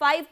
5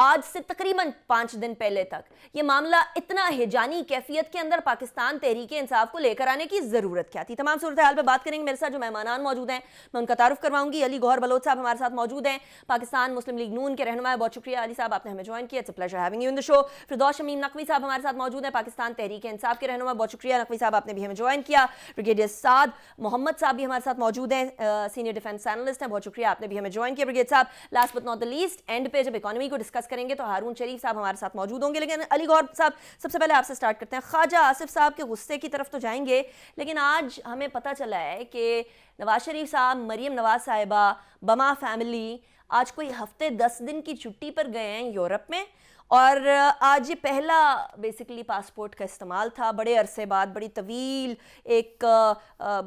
آج سے تقریباً 5 دن پہلے تک یہ معاملہ اتنا ہیجانی کیفیت کے اندر پاکستان تحریک انصاف کو لے کر آنے کی ضرورت کیا تھی؟ تمام صورتحال پہ بات کریں گے. میرے ساتھ جو مہمانان موجود ہیں میں ان کا تعارف کرواؤں گی. علی گوہر بلوچ صاحب ہمارے ساتھ موجود ہیں, پاکستان مسلم لیگ نون کے رہنما. بہت شکریہ علی صاحب, آپ نے ہمیں جوائن کیا. It's a pleasure having you in the show. Firdous Shamim Naqvi sahab ہمارے ساتھ موجود ہیں, پاکستان تحریک انصاف کے رہنما. بہت شکریہ نقوی صاحب, آپ نے بھی ہمیں جوائن کیا. بریگیڈیئر سعد محمد صاحب بھی ہمارے ساتھ موجود ہیں, سینئر ڈیفینس اینالسٹ ہیں. بہت شکریہ, آپ نے بھی ہمیں جوائن کیا بریگیڈیئر صاحب. Last but not the least, and پہ جب اکانومی کو ڈسکس کریں گے تو ہارون شریف صاحب ہمارے ساتھ موجود ہوں گے. لیکن علی گوہر صاحب سب سے پہلے آپ سے سٹارٹ کرتے ہیں. خواجہ آصف صاحب کے غصے کی طرف تو جائیں گے, لیکن آج ہمیں پتہ چلا ہے کہ نواز شریف صاحب, مریم نواز صاحبہ, بما فیملی آج کوئی ہفتے 10 دن کی چھٹی پر گئے ہیں یورپ میں, اور آج یہ پہلا بیسیکلی پاسپورٹ کا استعمال تھا بڑے عرصے بعد, بڑی طویل ایک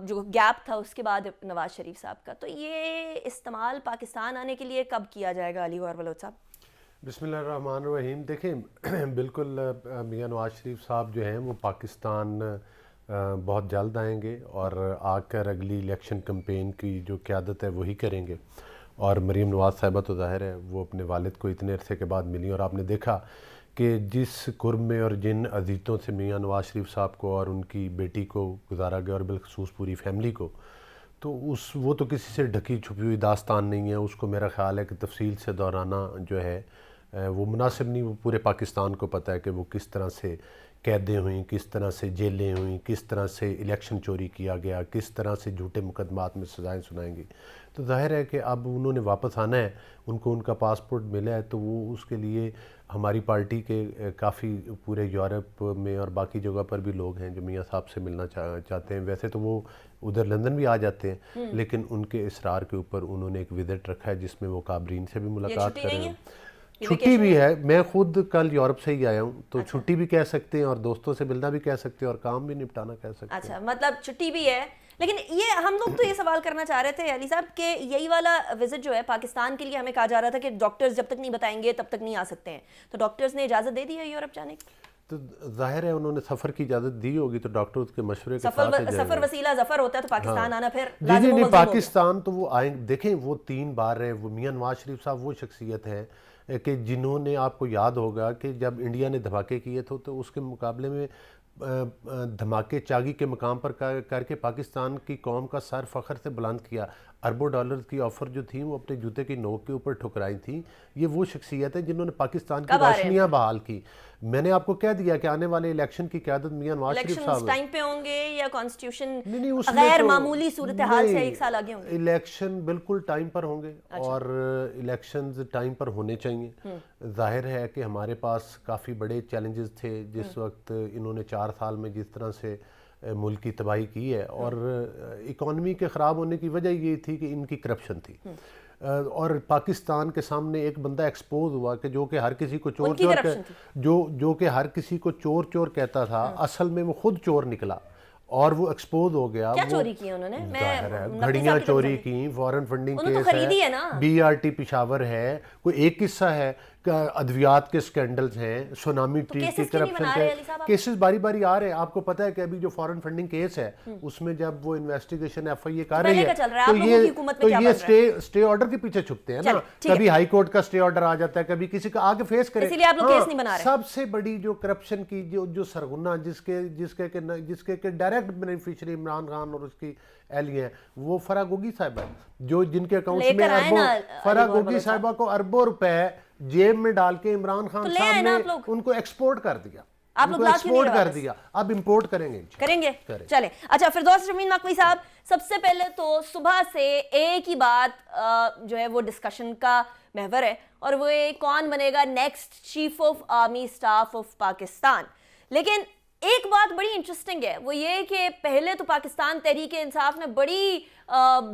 جو گیپ تھا اس کے بعد نواز شریف صاحب کا. تو یہ استعمال پاکستان آنے کے لیے کب کیا جائے گا علی گوہر بلوچ صاحب؟ بسم اللہ الرحمن الرحیم. دیکھیں بالکل میاں نواز شریف صاحب جو ہیں وہ پاکستان بہت جلد آئیں گے اور آ کر اگلی الیکشن کمپین کی جو قیادت ہے وہی کریں گے. اور مریم نواز صاحبہ تو ظاہر ہے وہ اپنے والد کو اتنے عرصے کے بعد ملی, اور آپ نے دیکھا کہ جس قرب میں اور جن عزیزوں سے میاں نواز شریف صاحب کو اور ان کی بیٹی کو گزارا گیا, اور بالخصوص پوری فیملی کو, تو وہ تو کسی سے ڈھکی چھپی ہوئی داستان نہیں ہے. اس کو میرا خیال ہے کہ تفصیل سے دہرانا جو ہے وہ مناسب نہیں. وہ پورے پاکستان کو پتہ ہے کہ وہ کس طرح سے قیدیں ہوئیں, کس طرح سے جیلیں ہوئیں, کس طرح سے الیکشن چوری کیا گیا, کس طرح سے جھوٹے مقدمات میں سزائیں سنائیں گی. تو ظاہر ہے کہ اب انہوں نے واپس آنا ہے, ان کو ان کا پاسپورٹ ملا ہے, تو وہ اس کے لیے ہماری پارٹی کے کافی پورے یورپ میں اور باقی جگہ پر بھی لوگ ہیں جو میاں صاحب سے ملنا چاہتے ہیں. ویسے تو وہ ادھر لندن بھی آ جاتے ہیں, لیکن ان کے اصرار کے اوپر انہوں نے ایک وزٹ رکھا ہے جس میں وہ کابرین سے بھی ملاقات کر رہے ہیں. چھٹی بھی ہے, میں خود کل یورپ سے ہی آیا ہوں, تو چھٹی بھی کہہ سکتے ہیں اور دوستوں سے ملنا بھی کہہ سکتے ہیں اور کام بھی نپٹانا کہہ سکتے ہیں. اچھا, مطلب چھٹی بھی ہے. لیکن یہ ہم لوگ تو یہ سوال کرنا چاہ رہے تھے علی صاحب کہ یہی والا وزٹ جو ہے پاکستان کے لیے, ہمیں کہا جا رہا تھا کہ ڈاکٹرز جب تک نہیں بتائیں گے تب تک نہیں آ سکتے ہیں, تو ڈاکٹرز نے اجازت دے دی ہے یورپ جانے کی؟ تو ظاہر ہے انہوں نے سفر کی اجازت دی ہوگی, تو ڈاکٹر کے مشورے کے ساتھ سفر وسیلہ ظفر ہوتا ہے, تو پاکستان آنا پھر جی پاکستان تو وہ آئیں. دیکھیں وہ 3 بار رہے. وہ میاں نواز شریف صاحب وہ شخصیت ہے کہ جنہوں نے, آپ کو یاد ہوگا کہ جب انڈیا نے دھماکے کیے تھے تو اس کے مقابلے میں دھماکے چاگی کے مقام پر کر کے پاکستان کی قوم کا سر فخر سے بلند کیا. اربوں ڈالر کی آفر جو تھیں وہ اپنے جوتے کی نوک کے اوپر ٹھکرائی تھیں. یہ وہ شخصیت ہے جنہوں نے پاکستان کی روشنیاں بحال کی. میں نے آپ کو کہہ دیا کہ آنے والے الیکشن کی قیادت میاں نواز شریف صاحب الیکشن ٹائم پہ ہوں گے یا کانسٹیٹیوشن غیر معمولی صورتحال سے 1 سال آگے ہوں گے؟ الیکشن بالکل ٹائم پر ہوں گے, اور الیکشنز ٹائم پر ہونے چاہیے. ظاہر ہے کہ ہمارے پاس کافی بڑے چیلنجز تھے جس وقت انہوں نے 4 سال میں جس طرح سے ملک کی تباہی کی ہے, اور اکانومی کے خراب ہونے کی وجہ یہ تھی کہ ان کی کرپشن تھی. اور پاکستان کے سامنے ایک بندہ ایکسپوز ہوا کہ جو کہ ہر کسی کو جو کہ ہر کسی کو چور چور کہتا تھا, اصل میں وہ خود چور نکلا اور وہ ایکسپوز ہو گیا. کیا چوری کی انہوں نے؟ گھڑیاں چوری کی, فورن فنڈنگ کیس ہے, BRT پشاور ہے, کوئی ایک قصہ ہے, ادویات کے سکینڈلز ہیں, سونامی ٹری کی کرپشن کے کیسز باری باری آ رہے ہیں. آپ کو پتہ ہے کہ ابھی جو فورن فنڈنگ کیس ہے اس میں جب وہ انویسٹیگیشن FIA کر رہی ہے تو یہ سٹے آرڈر کے پیچھے چھپتے ہیں نا. کبھی ہائی کورٹ کا سٹے آرڈر آ جاتا ہے, کبھی کسی کا آگے فیس کرے. سب سے بڑی جو کرپشن کی جو سرغنہ جس کے ڈائریکٹ بینیفیشری عمران خان اور اس کی اہلیہ ہیں, وہ فرح گوگی صاحبہ ہے, جو جن کے اکاؤنٹس میں فرح گوگی صاحبہ کو اربوں روپے جیب میں ڈال کے عمران خان صاحب نے ان کو ایکسپورٹ کر دیا. اب امپورٹ کریں گے. چلیں اچھا, فردوس شمیم نقوی صاحب, سب سے پہلے تو صبح سے ایک ہی بات جو ہے وہ ڈسکشن کا محور ہے, اور وہ کون بنے گا next chief of army staff of Pakistan. لیکن ایک بات بڑی انٹرسٹنگ ہے, وہ یہ کہ پہلے تو پاکستان تحریک انصاف نے بڑی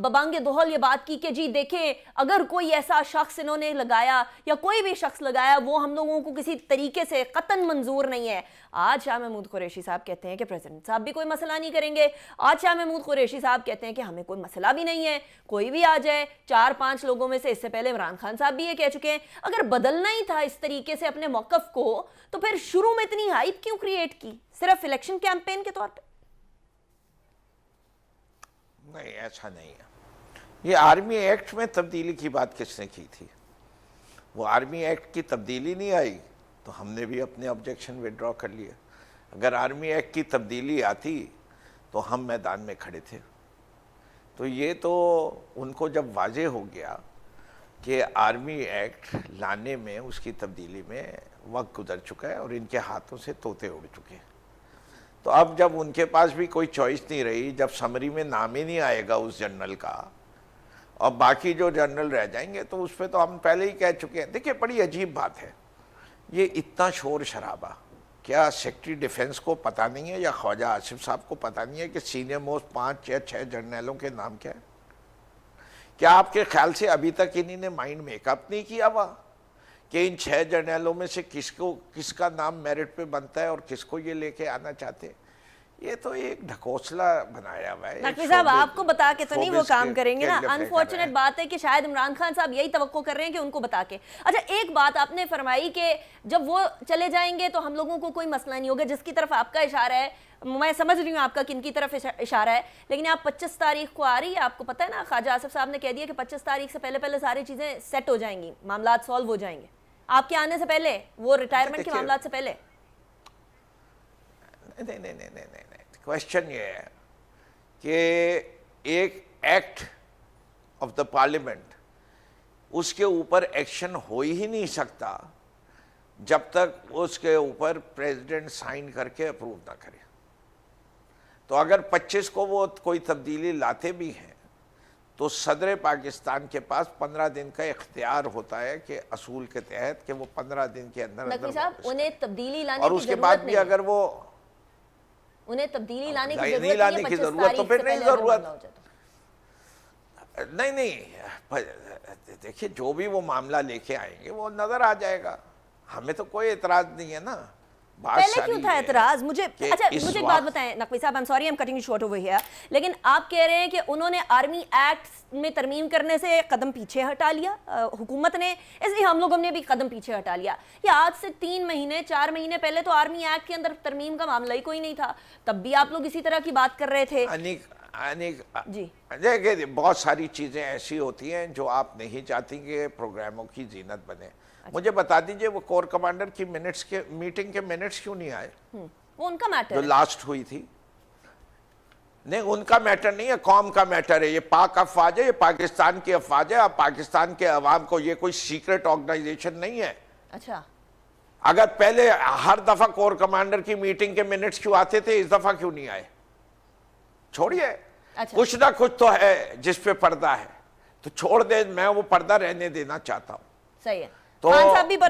ببانگ دہل یہ بات کی کہ جی دیکھیں اگر کوئی ایسا شخص انہوں نے لگایا یا کوئی بھی شخص لگایا وہ ہم لوگوں کو کسی طریقے سے قطعاً منظور نہیں ہے. آج شاہ محمود قریشی صاحب کہتے ہیں کہ پریزیڈنٹ صاحب بھی کوئی مسئلہ نہیں کریں گے. آج شاہ محمود قریشی صاحب کہتے ہیں کہ ہمیں کوئی مسئلہ بھی نہیں ہے, کوئی بھی آ جائے. 4-5 لوگوں میں سے اس سے پہلے عمران خان صاحب بھی یہ کہہ چکے ہیں. اگر بدلنا ہی تھا اس طریقے سے اپنے موقف کو تو پھر شروع میں اتنی ہائپ کیوں کریٹ کی صرف الیکشن کیمپین کے طور پہ؟ نہیں, ایسا نہیں ہے. یہ آرمی ایکٹ میں تبدیلی کی بات کس نے کی تھی؟ وہ آرمی ایکٹ کی تبدیلی نہیں آئی تو ہم نے بھی اپنے آبجیکشن وڈرا کر لیا. اگر آرمی ایکٹ کی تبدیلی آتی تو ہم میدان میں کھڑے تھے. تو یہ تو ان کو جب واضح ہو گیا کہ آرمی ایکٹ لانے میں اس کی تبدیلی میں وقت گزر چکا ہے اور ان کے ہاتھوں سے طوطے اڑ چکے ہیں. تو اب جب ان کے پاس بھی کوئی چوائس نہیں رہی, جب سمری میں نام ہی نہیں آئے گا اس جنرل کا اور باقی جو جنرل رہ جائیں گے تو اس پہ تو ہم پہلے ہی کہہ چکے ہیں. دیکھیں بڑی عجیب بات ہے, یہ اتنا شور شرابہ, کیا سیکٹری ڈیفنس کو پتہ نہیں ہے یا خواجہ آصف صاحب کو پتہ نہیں ہے کہ سینئر موسٹ 5 یا 6 جرنیلوں کے نام کیا ہے؟ کیا آپ کے خیال سے ابھی تک انہی نے مائنڈ میک اپ نہیں کیا ہوا کہ ان 6 جرنیلوں میں سے کس کا نام میرٹ پہ بنتا ہے اور کس کو یہ لے کے آنا چاہتے ہیں؟ یہ تو ایک ڈھکوسلا بنایا ہوا ہے. نقوی صاحب آپ کو بتا کے تو نہیں وہ کام کریں گے نا. انفارچونیٹ بات ہے کہ شاید عمران خان صاحب یہی توقع کر رہے ہیں کہ ان کو بتا کے. اچھا ایک بات آپ نے فرمائی کہ جب وہ چلے جائیں گے تو ہم لوگوں کو کوئی مسئلہ نہیں ہوگا, جس کی طرف آپ کا اشارہ ہے میں سمجھ رہی ہوں آپ کا کن کی طرف اشارہ ہے, لیکن آپ 25 تاریخ کو آ رہی ہے, آپ کو پتہ ہے نا خواجہ آصف صاحب نے کہہ دیا کہ 25 تاریخ سے پہلے ساری چیزیں سیٹ ہو جائیں گی, معاملات سالو ہو جائیں گے آپ کے آنے سے پہلے, وہ ریٹائرمنٹ کے معاملات سے پہلے. نہیں, کوشچن یہ ہے کہ ایک ایکٹ آف دا پارلیمنٹ اس کے اوپر ایکشن ہو ہی نہیں سکتا جب تک اس کے اوپر پریزیڈنٹ سائن کر کے اپروو نہ کرے. تو اگر 25 کو وہ کوئی تبدیلی لاتے بھی ہیں تو صدر پاکستان کے پاس 15 دن کا اختیار ہوتا ہے کہ اصول کے تحت کہ وہ 15 دن کے اندر نقوی صاحب انہیں تبدیلی لانے اور کی اس کے ضرورت بعد نہیں بھی اگر وہ انہیں تبدیلی لانے کی نہیں ضرورت لانے کی ضرورت تو پھر نہیں ضرورت. نہیں دیکھیے جو بھی وہ معاملہ لے کے آئیں گے وہ نظر آ جائے گا, ہمیں تو کوئی اعتراض نہیں ہے نا. پہلے کیوں تھا اعتراض؟ مجھے ایک بات بتائیں نقوی صاحب, I'm sorry I'm cutting you short over here, لیکن آپ کہہ رہے ہیں کہ انہوں نے آرمی ایکٹ میں ترمیم کرنے سے قدم پیچھے ہٹا لیا حکومت نے, اس لیے ہم لوگوں نے بھی قدم پیچھے ہٹا لیا. یا آج سے 3 مہینے 4 مہینے پہلے تو آرمی ایکٹ کے اندر ترمیم کا معاملہ ہی کوئی نہیں تھا, تب بھی آپ لوگ اسی طرح کی بات کر رہے تھے. جی دیکھیں بہت ساری چیزیں ایسی ہوتی ہیں جو آپ نہیں چاہتی کہ پروگراموں کی زینت بنے. مجھے بتا دیجئے وہ کور کمانڈر کی میٹنگ کے منٹس کیوں نہیں آئے؟ وہ ان کا میٹر جو لاسٹ ہوئی تھی. نہیں ان کا میٹر نہیں ہے, قوم کا میٹر ہے. یہ پاک افواج ہے, یہ پاکستان کی افواج ہے. اب پاکستان کے عوام کو یہ کوئی سیکرٹ آرگنائزیشن نہیں ہے. اچھا اگر پہلے ہر دفعہ کور کمانڈر کی میٹنگ کے منٹس کیوں آتے تھے, اس دفعہ کیوں نہیں آئے؟ چھوڑیے, کچھ نہ کچھ تو ہے جس پہ پردہ ہے تو چھوڑ دے, میں وہ پردہ رہنے دینا چاہتا ہوں. صحیح ہے. تو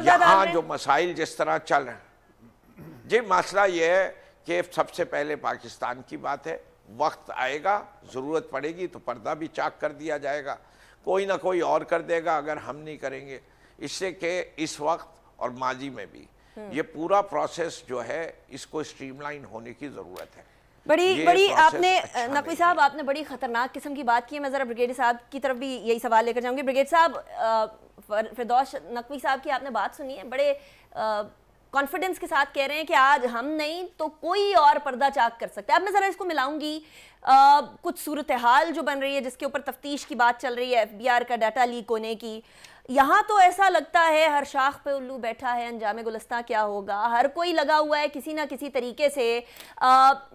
یہاں جو مسائل جس طرح چل رہے ہیں, جی مسئلہ یہ ہے کہ سب سے پہلے پاکستان کی بات ہے, وقت آئے گا ضرورت پڑے گی تو پردہ بھی چاک کر دیا جائے گا, کوئی نہ کوئی اور کر دے گا اگر ہم نہیں کریں گے. اس سے کہ اس وقت اور ماضی میں بھی یہ پورا پروسیس جو ہے اس کو اسٹریم لائن ہونے کی ضرورت ہے. بڑی آپ نے نقوی صاحب آپ نے بڑی خطرناک قسم کی بات کی ہے. میں ذرا بریگیڈیئر صاحب کی طرف بھی یہی سوال لے کر جاؤں گی. بریگیڈیئر صاحب, فردوس نقوی صاحب کی آپ نے بات سنی ہے, بڑے کانفیڈنس کے ساتھ کہہ رہے ہیں کہ آج ہم نہیں تو کوئی اور پردہ چاک کر سکتا ہے. اب میں ذرا اس کو ملاؤں گی کچھ صورتحال جو بن رہی ہے جس کے اوپر تفتیش کی بات چل رہی ہے, FBR کا ڈیٹا لیک ہونے کی. یہاں تو ایسا لگتا ہے ہر شاخ پہ الو بیٹھا ہے, انجام گلستہ کیا ہوگا. ہر کوئی لگا ہوا ہے کسی نہ کسی طریقے سے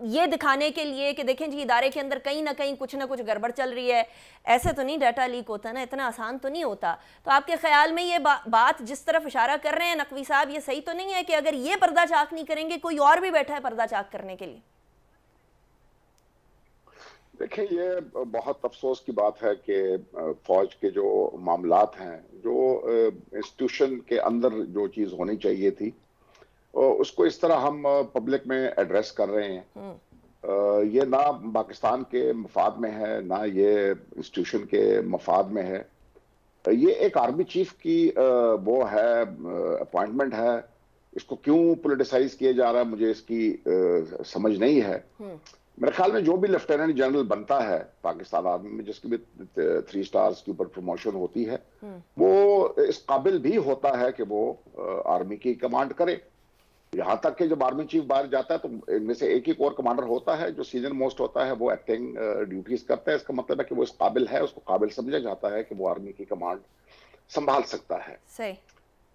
یہ دکھانے کے لیے کہ دیکھیں جی ادارے کے اندر کہیں نہ کہیں کچھ نہ کچھ گڑبڑ چل رہی ہے. ایسے تو نہیں ڈیٹا لیک ہوتا نا, اتنا آسان تو نہیں ہوتا. تو آپ کے خیال میں یہ بات جس طرف اشارہ کر رہے ہیں نقوی صاحب, یہ صحیح تو نہیں ہے کہ اگر یہ پردہ چاک نہیں کریں گے کوئی اور بھی بیٹھا ہے پردہ چاک کرنے کے لیے؟ دیکھیں یہ بہت افسوس کی بات ہے کہ فوج کے جو معاملات ہیں, جو انسٹیٹیوشن کے اندر جو چیز ہونی چاہیے تھی اس کو اس طرح ہم پبلک میں ایڈریس کر رہے ہیں. یہ نہ پاکستان کے مفاد میں ہے نہ یہ انسٹیٹیوشن کے مفاد میں ہے. یہ ایک آرمی چیف کی وہ ہے اپوائنٹمنٹ ہے, اس کو کیوں پولیٹیسائز کیا جا رہا ہے مجھے اس کی سمجھ نہیں ہے. میرے خیال میں جو بھی لیفٹیننٹ جنرل بنتا ہے پاکستان آرمی میں, جس کی بھی 3 سٹارز کے اوپر پروموشن ہوتی ہے, وہ اس قابل بھی ہوتا ہے کہ وہ آرمی کی کمانڈ کرے. یہاں تک کہ جب آرمی چیف باہر جاتا ہے تو ان میں سے ایک ہی کور کمانڈر ہوتا ہے جو سینئر موسٹ ہوتا ہے, وہ ایکٹنگ ڈیوٹیز کرتا ہے. اس کا مطلب ہے کہ وہ اس قابل ہے, اس کو قابل سمجھا جاتا ہے کہ وہ آرمی کی کمانڈ سنبھال سکتا ہے. صحیح.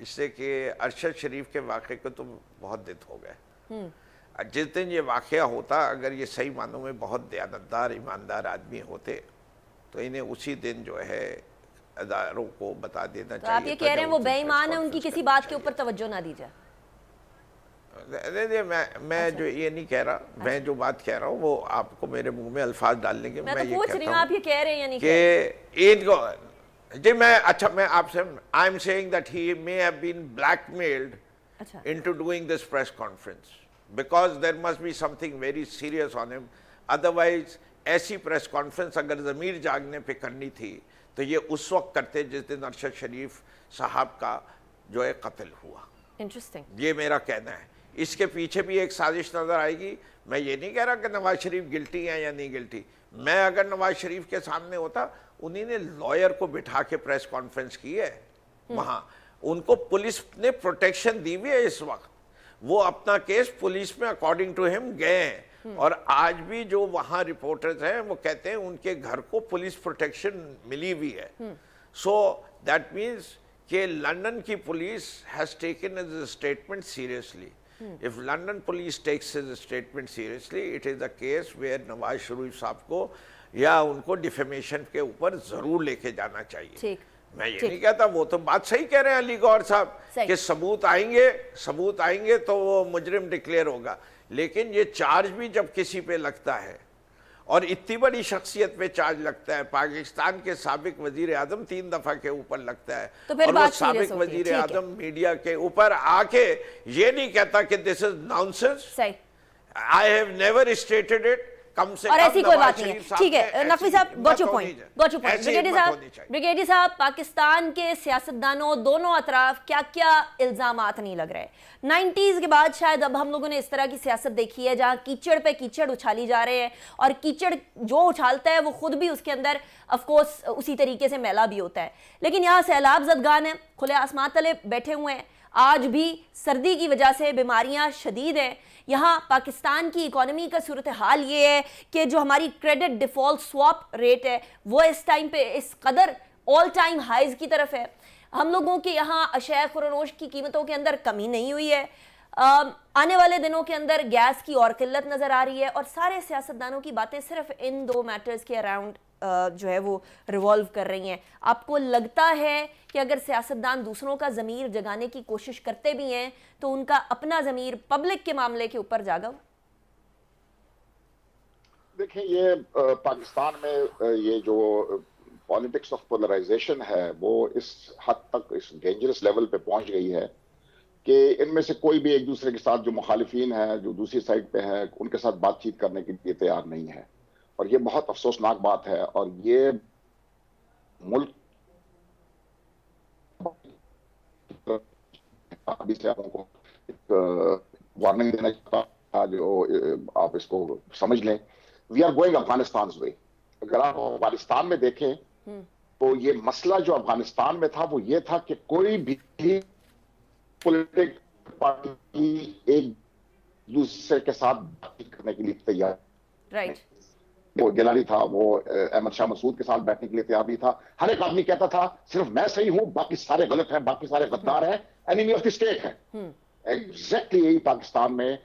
اس سے کہ ارشد شریف کے واقعے کو تو بہت دن ہو گئے. جس دن یہ واقعہ ہوتا, اگر یہ صحیح معنوں میں بہت دیانتدار ایماندار آدمی ہوتے تو انہیں اسی دن جو ہے اداروں کو بتا دینا تو چاہیے. آپ یہ کہہ رہے ہیں وہ بے ایمان ہیں, ان کی کسی بات کے اوپر توجہ نہ دی جائے؟ میں جو یہ نہیں کہہ رہا, میں جو بات کہہ رہا ہوں وہ آپ کو میرے منہ میں الفاظ ڈالنے کے, میں میں تو یہ پوچھ رہی ہوں آپ کہتا یہ کہہ رہے ہیں یا ہوں نہیں کہہ رہے؟ کہ ان کو جی میں اچھا میں آپ سے I am seeing that he may have been blackmailed اچھا into doing this press conference because there must be something very serious on him. Otherwise ایسی پریس کانفرنس اگر ضمیر جاگنے پہ کرنی تھی تو یہ اس وقت کرتے جس دن ارشد شریف صاحب کا جو ہے قتل ہوا. انٹرسٹنگ. یہ میرا کہنا ہے. اس کے پیچھے بھی ایک سازش نظر آئے گی. میں یہ نہیں کہہ رہا کہ نواز شریف گلٹی ہیں یا نہیں گلٹی. میں اگر نواز شریف کے سامنے ہوتا, انہی نے لائر کو بٹھا کے پریس کانفرنس کی ہے وہاں, ان کو پولیس نے پروٹیکشن دی ہوئی ہے اس وقت, وہ اپنا کیس پولیس میں اکارڈنگ ٹو ہم گئے ہیں. اور آج بھی جو وہاں رپورٹرز ہیں وہ کہتے ہیں ان کے گھر کو پولیس پروٹیکشن ملی ہوئی ہے. سو دیٹ مینس کہ لندن کی police has taken his statement seriously. If London police takes his statement seriously, it is a case where Nawaz Sharif صاحب کو یا ان کو ڈیفیمیشن کے اوپر ضرور لے کے جانا چاہیے. ٹھیک. میں یہ نہیں کہتا, وہ تو بات صحیح کہہ رہے ہیں علی گوہر صاحب کہ ثبوت آئیں گے تو وہ مجرم ڈکلیئر ہوگا. لیکن یہ چارج بھی جب کسی پہ لگتا ہے اور اتنی بڑی شخصیت پہ چارج لگتا ہے, پاکستان کے سابق وزیر اعظم 3 دفعہ کے اوپر لگتا ہے, اور وہ سابق وزیر اعظم میڈیا کے اوپر آ کے یہ نہیں کہتا کہ دس از nonsense. I have never stated it. اور ایسی کوئی بات نہیں ہے. ٹھیک ہے نقوی صاحب, گوٹ یور پوائنٹ. بریگیڈیئر صاحب, پاکستان کے سیاستدانوں دونوں اطراف کیا کیا الزامات نہیں لگ رہے. 90s کے بعد شاید اب ہم لوگوں نے اس طرح کی سیاست دیکھی ہے جہاں کیچڑ پہ کیچڑ اچھالی جا رہے ہیں, اور کیچڑ جو اچھالتا ہے وہ خود بھی اس کے اندر آف کورس اسی طریقے سے میلا بھی ہوتا ہے. لیکن یہاں سیلاب زدگان ہیں, کھلے آسمان تلے بیٹھے ہوئے ہیں, آج بھی سردی کی وجہ سے بیماریاں شدید ہیں. یہاں پاکستان کی اکانومی کا صورتحال یہ ہے کہ جو ہماری کریڈٹ ڈیفالٹ سواپ ریٹ ہے وہ اس ٹائم پہ اس قدر آل ٹائم ہائیز کی طرف ہے. ہم لوگوں کے یہاں اشیاء خورنوش کی قیمتوں کے اندر کمی نہیں ہوئی ہے. آنے والے دنوں کے اندر گیس کی اور قلت نظر آ رہی ہے, اور سارے سیاستدانوں کی باتیں صرف ان 2 میٹرز کے اراؤنڈ جو ہے وہ ریوالو کر رہی ہیں. آپ کو لگتا ہے کہ اگر سیاستدان دوسروں کا ضمیر جگانے کی کوشش کرتے بھی ہیں تو ان کا اپنا ضمیر پبلک کے معاملے کے اوپر جاگا ہوا؟ دیکھیں, یہ پاکستان میں یہ جو پالیٹکس آف پولرائزیشن ہے وہ اس حد تک اس ڈینجرس لیول پہ پہنچ گئی ہے کہ ان میں سے کوئی بھی ایک دوسرے کے ساتھ, جو مخالفین ہیں جو دوسری سائڈ پہ ہیں, ان کے ساتھ بات چیت کرنے کے لیے تیار نہیں ہے. اور یہ بہت افسوسناک بات ہے, اور یہ ملک کو ایک وارننگ دینا چاہتا تھا, جو آپ اس کو سمجھ لیں. وی آر گوئنگ افغانستان وے. اگر آپ افغانستان میں دیکھیں تو یہ مسئلہ جو افغانستان میں تھا وہ یہ تھا کہ کوئی بھی پولیٹیکل پارٹی ایک دوسرے کے ساتھ بات چیت کرنے کے لیے تیار, رائٹ, وہ گیلانی تھا, وہ احمد شاہ مسعود کے ساتھ بیٹھنے کے لیے تیار نہیں تھا. ہر ایک آدمی کہتا تھا صرف میں صحیح ہوں, باقی سارے غلط ہیں, باقی سارے غدار ہیں, انیمی آف دی اسٹیٹ ہیں. ایگزیکٹلی یہی پاکستان میں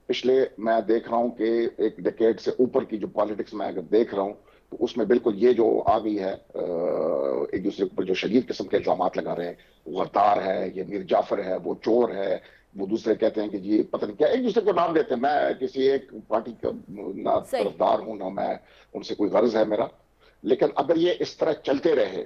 پچھلے, میں دیکھ رہا ہوں کہ ایک ڈیکیڈ سے اوپر کی جو پالیٹکس میں اگر دیکھ رہا ہوں تو اس میں بالکل یہ جو آ گئی ہے, ایک دوسرے کے اوپر جو شدید قسم کے الزامات لگا رہے ہیں, وہ غدار ہے, یہ میر جعفر ہے, وہ چور ہے, وہ دوسرے کہتے ہیں کہ جی پتہ نہیں کیا, ایک دوسرے کو نام دیتے ہیں. میں کسی ایک پارٹی کا نہ طرفدار ہوں نہ میں ان سے کوئی غرض ہے میرا, لیکن اگر یہ اس طرح چلتے رہے,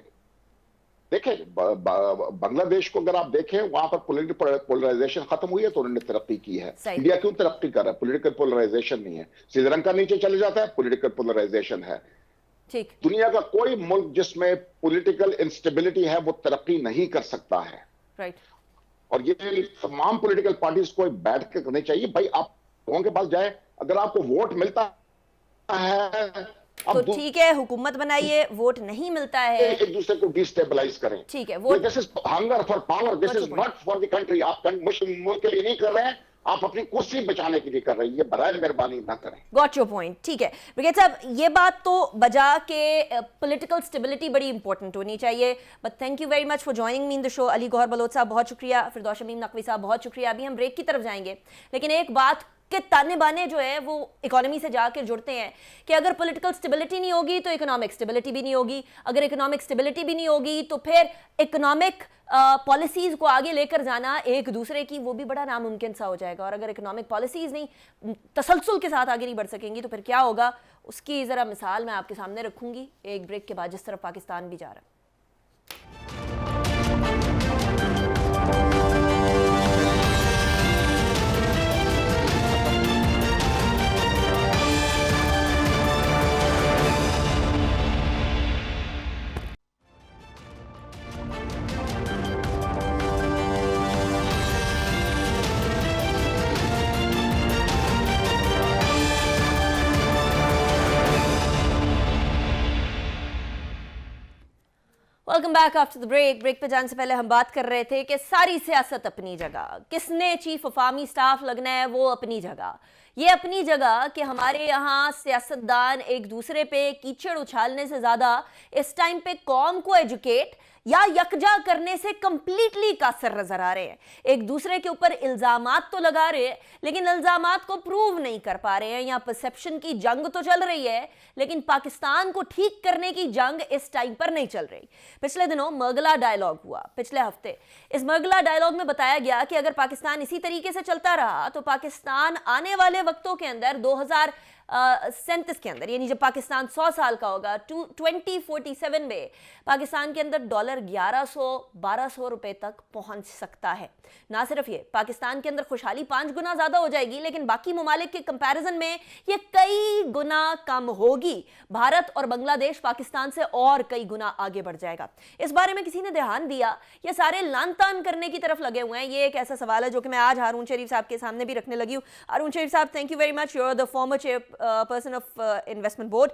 دیکھیں بنگلہ دیش کو اگر آپ دیکھیں وہاں پر پولیٹیکل پولرائزیشن ختم ہوئی ہے تو انہوں نے ترقی کی ہے. انڈیا کیوں ترقی کر رہا ہے؟ پولیٹیکل پولرائزیشن نہیں ہے. سری لنکا نیچے چلے جاتا ہے, پولیٹیکل پولرائزیشن ہے. دنیا کا کوئی ملک جس میں پولیٹیکل انسٹیبلٹی ہے وہ ترقی نہیں کر سکتا ہے. رائٹ. اور یہ تمام پولیٹیکل پارٹیز کو بیٹھ کے کرنی چاہیے. بھائی آپ لوگوں کے پاس جائیں, اگر آپ کو ووٹ ملتا ہے تو ٹھیک ہے, حکومت بنائیے, ووٹ نہیں ملتا ہے ایک دوسرے کو ڈیسٹیبلائز کریں. ٹھیک ہے, this is hunger for power, this is not for the country. آپ ملک کے لیے نہیں کر رہے ہیں, آپ اپنی کرسی بچانے کے لیے کر رہی ہے, برائے مہربانی نہ کریں. Got your point. ٹھیک ہے برگیڈ صاحب, یہ بات تو بجا کہ پولیٹیکل اسٹیبلٹی بڑی امپورٹنٹ ہونی چاہیے. But thank you very much for joining me in the show. Ali Gohar Baloch sahab بہت شکریہ, فردوس شمیم نقوی صاحب بہت شکریہ. ابھی ہم بریک کی طرف جائیں گے, لیکن ایک بات کہ تانے بانے جو ہے وہ اکانومی سے جا کے جڑتے ہیں کہ اگر پولیٹیکل اسٹیبلٹی نہیں ہوگی تو اکنامک اسٹیبلٹی بھی نہیں ہوگی, اگر اکنامک اسٹیبلٹی بھی نہیں ہوگی تو پھر اکنامک پالیسیز کو آگے لے کر جانا ایک دوسرے کی وہ بھی بڑا ناممکن سا ہو جائے گا. اور اگر اکنامک پالیسیز نہیں تسلسل کے ساتھ آگے نہیں بڑھ سکیں گی تو پھر کیا ہوگا, اس کی ذرا مثال میں آپ کے سامنے رکھوں گی ایک بریک کے بعد, جس طرف پاکستان بھی جا رہا ہے. Welcome back after the break. Break پہ جانے سے پہلے ہم بات کر رہے تھے کہ ساری سیاست اپنی جگہ, کس نے چیف افامی سٹاف لگنا ہے وہ اپنی جگہ. یہ اپنی جگہ کہ ہمارے یہاں سیاستدان ایک دوسرے پہ کیچڑ اچھالنے سے زیادہ اس ٹائم پہ قوم کو ایجوکیٹ یا یکجا کرنے سے کمپلیٹلی قاصر نظر آ رہے ہیں. ایک دوسرے کے اوپر الزامات تو لگا رہے ہیں لیکن الزامات کو پروو نہیں کر پا رہے ہیں. یہاں پرسیپشن کی جنگ تو چل رہی ہے لیکن پاکستان کو ٹھیک کرنے کی جنگ اس ٹائم پر نہیں چل رہی. پچھلے دنوں مرغلا ڈائیلاگ ہوا, پچھلے ہفتے. اس مرغلا ڈائیلاگ میں بتایا گیا کہ اگر پاکستان اسی طریقے سے چلتا رہا تو پاکستان آنے والے وقتوں کے اندر 2037 کے اندر, یعنی جب پاکستان 100 سال کا ہوگا, 2047 میں پاکستان کے اندر ڈالر 1100-1200 روپے تک پہنچ سکتا ہے. نہ صرف یہ, پاکستان کے اندر خوشحالی 5 گنا زیادہ ہو جائے گی لیکن باقی ممالک کے کمپیریزن میں یہ کئی گنا کم ہوگی. بھارت اور بنگلہ دیش پاکستان سے اور کئی گنا آگے بڑھ جائے گا. اس بارے میں کسی نے دھیان دیا یا سارے لان تان کرنے کی طرف لگے ہوئے ہیں؟ یہ ایک ایسا سوال ہے جو کہ میں آج ہارون شریف صاحب کے سامنے بھی رکھنے لگی ہوں. Haroon Sharif sahab, thank you very much, you are the former chairperson of investment board.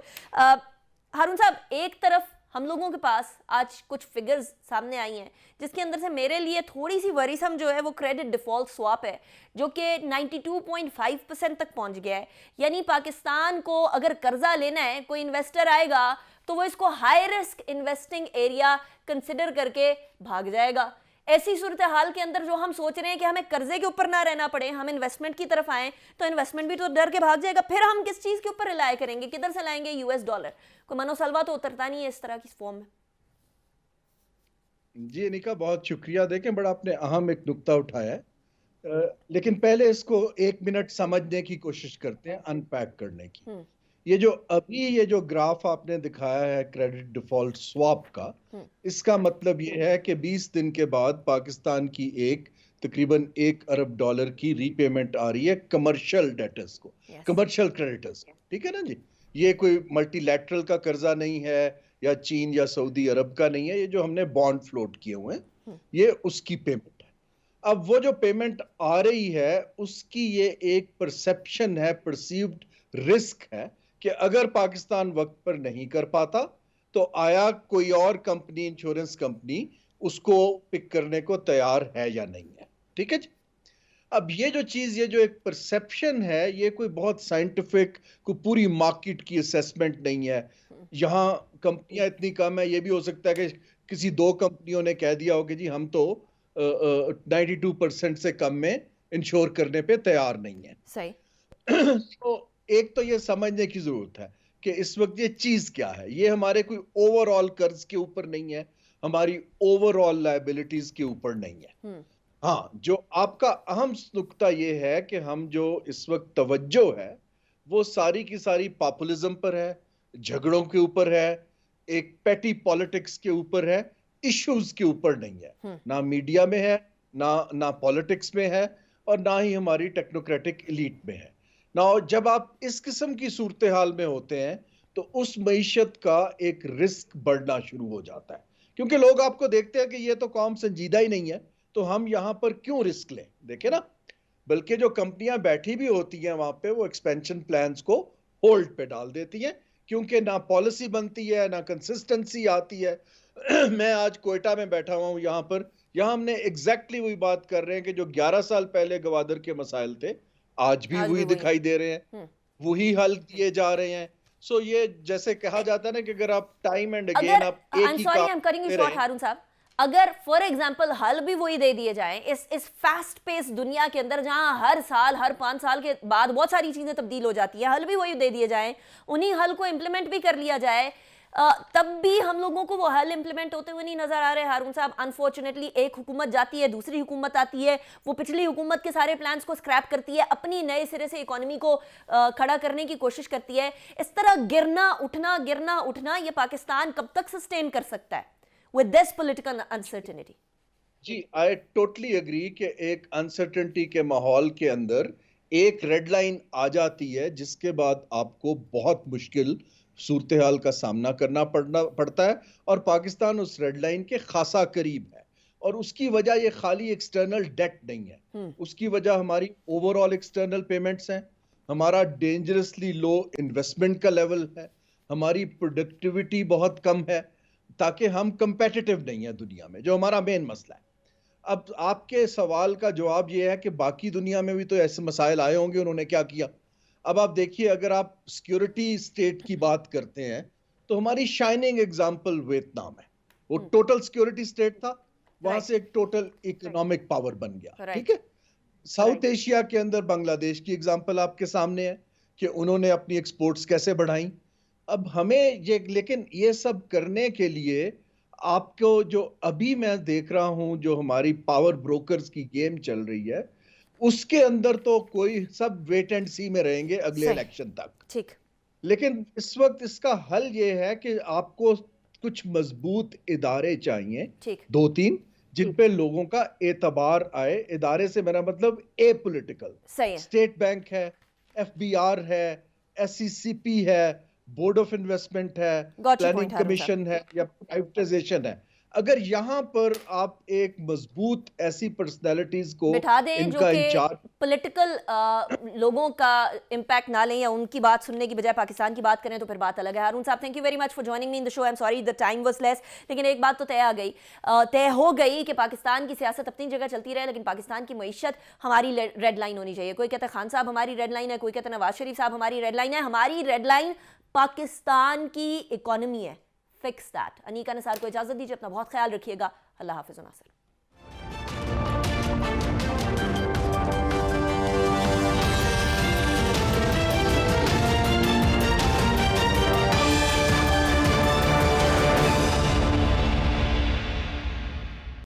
Haroon sahab, ایک طرف ہم لوگوں کے پاس آج کچھ فگرز سامنے آئی ہیں جس کے اندر سے میرے لیے تھوڑی سی وریسم جو ہے وہ کریڈٹ ڈیفالٹ سواپ ہے جو کہ 92.5% تک پہنچ گیا ہے. یعنی پاکستان کو اگر قرضہ لینا ہے, کوئی انویسٹر آئے گا تو وہ اس کو high risk investing area consider کر کے بھاگ جائے گا. ایسی صورتحال کے اندر جو ہم سوچ رہے ہیں کہ ہمیں قرضے کے اوپر نہ رہنا پڑے, ہم انویسٹمنٹ کی طرف آئیں, تو انویسٹمنٹ بھی تو ڈر کے بھاگ جائے گا. پھر ہم کس چیز کے اوپر ریلائی کریں گے, کدھر سے لائیں گے US ڈالر؟ کوئی منو سلوا تو اترتا نہیں ہے اس طرح کی فارم میں. جی انیکا, بہت شکریہ. دیکھیں بڑا آپ نے اہم ایک نقطہ اٹھایا ہے, لیکن پہلے اس کو 1 منٹ سمجھنے کی کوشش کرتے ہیں, ان پیک کرنے کی. یہ جو گراف آپ نے دکھایا ہے کریڈٹ ڈیفالٹ سواپ کا, اس کا مطلب یہ ہے کہ 20 دن کے بعد پاکستان کی تقریباً $1 ارب کی ری پیمنٹ آ رہی ہے کمرشل ڈیٹرز کو, کمرشل کریڈٹرز. ٹھیک ہے نا جی, یہ کوئی ملٹی لیٹرل کا قرضہ نہیں ہے یا چین یا سعودی عرب کا نہیں ہے, یہ جو ہم نے بانڈ فلوٹ کیے ہوئے ہیں یہ اس کی پیمنٹ ہے. اب وہ جو پیمنٹ آ رہی ہے اس کی یہ ایک پرسیپشن ہے, پرسیوڈ رسک ہے کہ اگر پاکستان وقت پر نہیں کر پاتا تو آیا کوئی اور کمپنی, انشورنس کمپنی اس کو پک کرنے کو تیار ہے یا نہیں ہے. ٹھیک ہے جی. اب یہ جو چیز, یہ جو ایک پرسیپشن ہے, یہ کوئی بہت سائنٹیفک, کوئی پوری مارکیٹ کی اسیسمنٹ نہیں ہے. یہاں کمپنیاں اتنی کم ہے, یہ بھی ہو سکتا ہے کہ کسی 2 کمپنیوں نے کہہ دیا ہو کہ جی ہم تو 92% سے کم میں انشور کرنے پہ تیار نہیں ہے. صحیح. تو ایک تو یہ سمجھنے کی ضرورت ہے کہ اس وقت یہ چیز کیا ہے. یہ ہمارے کوئی اوور آل قرض کے اوپر نہیں ہے, ہماری اوور آل لائبلٹیز کے اوپر نہیں ہے. ہاں, جو آپ کا اہم نقطہ یہ ہے کہ ہم جو اس وقت توجہ ہے وہ ساری کی ساری پاپولزم پر ہے, جھگڑوں کے اوپر ہے, ایک پیٹی پالیٹکس کے اوپر ہے, ایشوز کے اوپر نہیں ہے. نہ میڈیا میں ہے, نہ پالیٹکس میں ہے, اور نہ ہی ہماری ٹیکنوکریٹک ایلیٹ میں ہے. جب آپ اس قسم کی صورتحال میں ہوتے ہیں تو اس معیشت کا ایک رسک بڑھنا شروع ہو جاتا ہے, کیونکہ لوگ آپ کو دیکھتے ہیں کہ یہ تو کام سنجیدہ ہی نہیں ہے, تو ہم یہاں پر کیوں رسک لیں. دیکھیں نا, بلکہ جو کمپنیاں بیٹھی بھی ہوتی ہیں وہاں پہ, وہ ایکسپینشن پلانز کو ہولڈ پہ ڈال دیتی ہیں, کیونکہ نہ پالیسی بنتی ہے, نہ کنسسٹنسی آتی ہے. میں آج کوئٹہ میں بیٹھا ہوا ہوں یہاں ہم نے ایگزیکٹلی وہی بات کر رہے ہیں کہ جو 11 سال پہلے گوادر کے مسائل تھے آج بھی وہی دکھائی دے رہے ہیں، وہی حل کیے جا رہے ہیں. سو یہ جیسے کہا جاتا ہے نا کہ اگر آپ ٹائم اینڈ اگین آپ ایک ہی کام ہارون صاحب، اگر فار ایگزامپل حل بھی وہی دے دیے جائیں اس فاسٹ پیس دنیا کے اندر جہاں ہر سال ہر 5 سال کے بعد بہت ساری چیزیں تبدیل ہو جاتی ہیں، حل بھی وہی دے دیے جائیں، انہی حل کو امپلیمنٹ بھی کر لیا جائے، تب بھی ہم لوگوں کو وہ حل امپلیمنٹ ہوتے ہوئے نہیں نظر آ رہے ہارون صاحب. انفارچونیٹلی ایک حکومت جاتی ہے، دوسری حکومت آتی ہے، وہ پچھلی حکومت کے سارے پلانز کو سکریپ کرتی ہے، اپنی نئے سرے سے اکانومی کو کھڑا کرنے کی کوشش کرتی ہے. اس طرح گرنا اٹھنا یہ پاکستان کب تک سسٹین کر سکتا ہے with this political uncertainty؟ G I totally agree کہ ایک انسرٹنٹی کے ماحول کے اندر ایک ریڈ لائن آ جاتی ہے جس کے بعد آپ کو بہت مشکل صورتحال کا سامنا کرنا پڑتا ہے، اور پاکستان اس ریڈ لائن کے خاصا قریب ہے. اور اس کی وجہ یہ خالی ایکسٹرنل ڈیٹ نہیں ہے، اس کی وجہ ہماری اوور آل ایکسٹرنل پیمنٹس ہیں، ہمارا ڈینجرسلی لو انویسٹمنٹ کا لیول ہے، ہماری پروڈکٹیوٹی بہت کم ہے، تاکہ ہم کمپیٹیٹو نہیں ہیں دنیا میں، جو ہمارا مین مسئلہ ہے. اب آپ کے سوال کا جواب یہ ہے کہ باقی دنیا میں بھی تو ایسے مسائل آئے ہوں گے، انہوں نے کیا کیا؟ اب آپ دیکھیے، اگر آپ سیکیورٹی سٹیٹ کی بات کرتے ہیں تو ہماری شائننگ ایگزامپل ویتنام ہے. وہ ٹوٹل سیکیورٹی سٹیٹ تھا، وہاں سے ایک ٹوٹل اکنامک پاور بن گیا. ٹھیک ہے، ساؤتھ ایشیا کے اندر بنگلہ دیش کی ایگزامپل آپ کے سامنے ہے کہ انہوں نے اپنی ایکسپورٹس کیسے بڑھائیں. اب ہمیں لیکن یہ سب کرنے کے لیے آپ کو جو ابھی میں دیکھ رہا ہوں جو ہماری پاور بروکرز کی گیم چل رہی ہے، اس کے اندر تو کوئی سب ویٹ اینڈ سی میں رہیں گے اگلے الیکشن تک. لیکن اس وقت اس کا حل یہ ہے کہ آپ کو کچھ مضبوط ادارے چاہیے، 2-3 جن پہ لوگوں کا اعتبار آئے. ادارے سے میرا مطلب اے پولیٹیکل، اسٹیٹ بینک ہے، FBR ہے، SCCP ہے، بورڈ آف انویسٹمنٹ ہے، پلاننگ کمیشن ہے یا پرائیویٹائزیشن ہے. اگر یہاں پر آپ ایک مضبوط ایسی پرسنالٹیز کو بٹھا دیں ان جو کا کہ انچارج پولیٹیکل لوگوں کا امپیکٹ نہ لیں یا ان کی بات سننے کی بجائے پاکستان کی بات کریں تو پھر بات الگ ہے. ہارون صاحب، thank you very much for joining me in the show. I am sorry the time was less, لیکن ایک بات تو طے ہو گئی کہ پاکستان کی سیاست اپنی جگہ چلتی رہے، لیکن پاکستان کی معیشت ہماری ریڈ لائن ہونی چاہیے. کوئی کہتا ہے خان صاحب ہماری ریڈ لائن ہے، کوئی کہتا ہے نواز شریف صاحب ہماری ریڈ لائن ہے. ہماری ریڈ لائن پاکستان کی اکانومی ہے. Fix that. انیکا نثار کو اجازت دیجیے، اپنا بہت خیال رکھیے گا. اللہ حافظ. ناصر.